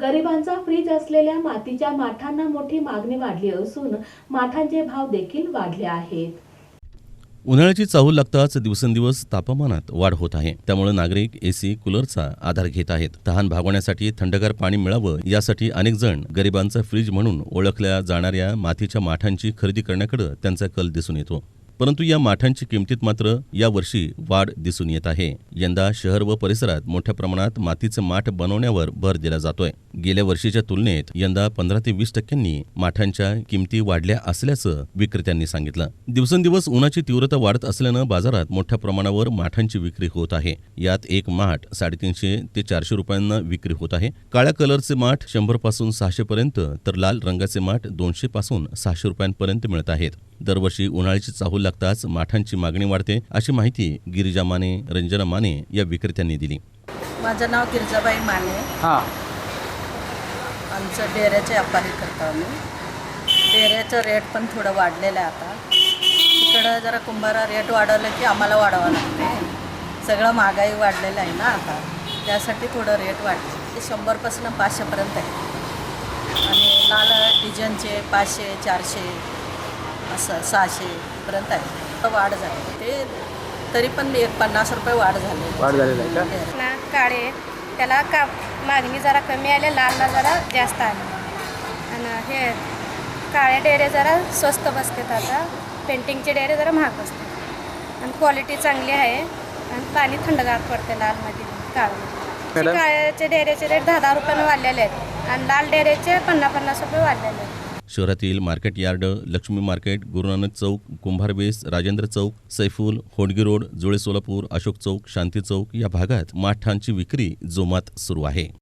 गरिबांचा fridge असलेल्या मातीच्या माठांना मोठी मागणी वाढली असून माठांचे भाव देखील वाढले आहेत. उन्हाळ्याची चाहूल लागताच दिवसेंदिवस तापमानात वाढ होत आहे. त्यामुळे नागरिक एसी, कूलरचा आधार घेत आहेत. तहान भागवण्यासाठी थंडगार पाणी मिळावं यासाठी अनेक जण गरिबांचा फ्रीज म्हणून ओळखल्या जाणाऱ्या मातीच्या माठांची खरेदी करण्याकडे त्यांचा कल दिसून येतो. परंतु या माठांची किमतीत मात्र यावर्षी वाढ दिसून येत आहे. यंदा शहर व परिसरात मोठ्या प्रमाणात मातीचे माठ बनवण्यावर भर दिला जातोय. गेल्या वर्षीच्या तुलनेत यंदा 15 ते 20% माठांच्या किमती वाढल्या असल्याचं विक्रेत्यांनी सांगितलं. दिवसेंदिवस उन्हाची तीव्रता वाढत असल्यानं बाजारात मोठ्या प्रमाणावर माठांची विक्री होत आहे. यात एक माठ 350 ते 400 रुपयांना विक्री होत आहे. काळ्या कलरचे माठ 100 पासून 600 पर्यंत तर लाल रंगाचे माठ 200 पासून 600 रुपयांपर्यंत मिळत आहेत. दरवर्षी उन्हाळ्याची चाहूल लागताच माठांची मागणी वाढते, अशी माहिती गिरिजा माने, रंजना माने या विक्रेत्यांनी दिली. माझं नाव गिरिजाबाई माने. आमचं डेऱ्याचे व्यापारी करतो आम्ही. डेऱ्याचं रेट पण थोडं वाढलेलं आहे आता. तिकडं जरा कुंभारा रेट वाढवलं की आम्हाला वाढवावं लागते. सगळं महागाई वाढलेलं आहे ना आता, त्यासाठी थोडं रेट वाढले. ते 100 पासून 500 पर्यंत आहे आणि लाल डिझाईनचे 500, 400 असं 600 पर्यंत आहे. वाढ झाली ते तरी पण 50 रुपये वाढ झालेली आहे ना. काळे त्याला का मागणी जरा कमी आली, लालला जरा जास्त आली. आणि हे काळे डेरे जरा स्वस्त बसतात आता. पेंटिंगचे डेरे जरा महाग बसतात आणि क्वालिटी चांगली आहे आणि पाणी थंडगार पडते लालमध्ये. काळ्याचे डेरेचे रेट 10-10 रुपयाने वाढलेले आहेत आणि लाल डेरेचे 50-50 रुपये वाढलेले आहेत. शहरातील market yard, Laxmi market, Gurunanak Chowk, Kumbhar बेस, राजेंद्र चौक, सैफुल, होडगी रोड, जुळे सोलापूर, अशोक चौक, शांती चौक या भागात माठांची विक्री जोमात सुरू आहे.